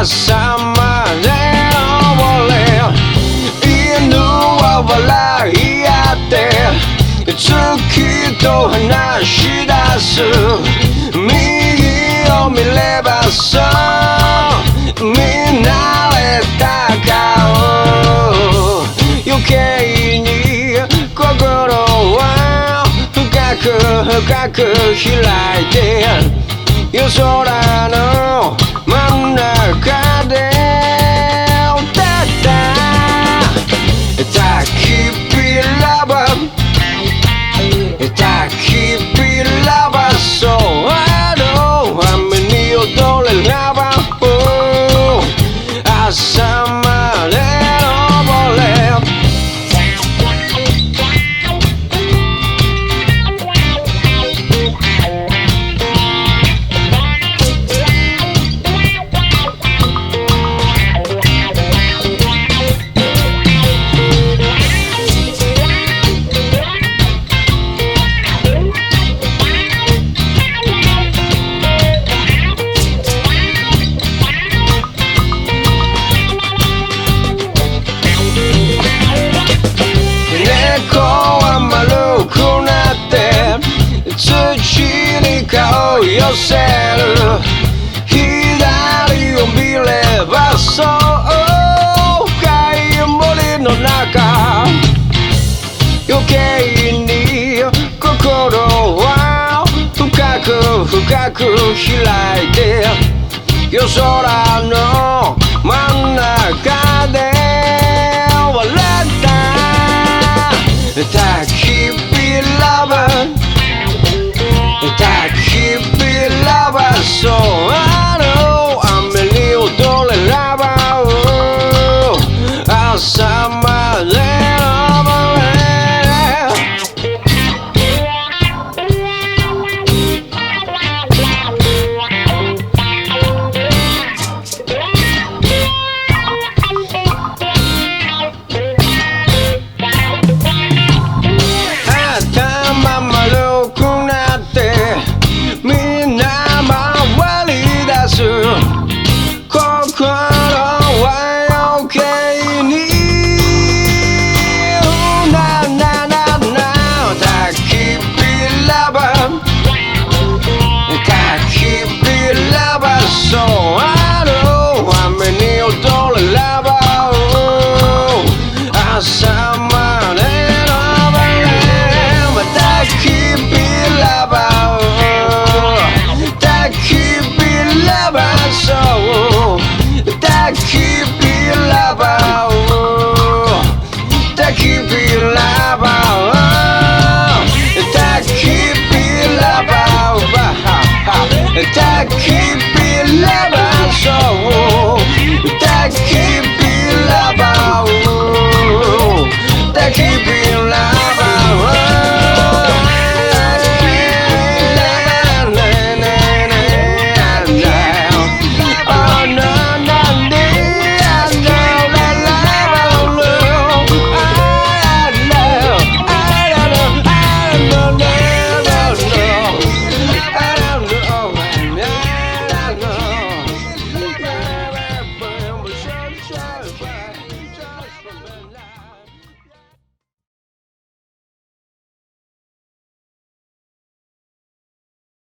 朝まで登れ犬は笑い合って月と話し出す右を見ればそう見慣れた顔余計に心は深く深く開いて夜空の真ん中で歌った焚き火ラバ焚き火ラバそうあの雨に踊れラバ朝まで登れ顔寄せる左を見ればそう深い森の中余計に心は深く深く開いて夜空の真ん中で笑った焚き火ラバ焚き火ラバそうあの雨に踊れラバ朝まで登れ頭丸くなってみんな回り出す心は余計になななな焚き火ラバ焚き火ラバそうあの雨に踊れラバ朝まで登れ焚き火ラバ焚き火ラバそう焚き火ラバ焚き火ラバ焚き火ラバ焚き火ラバそう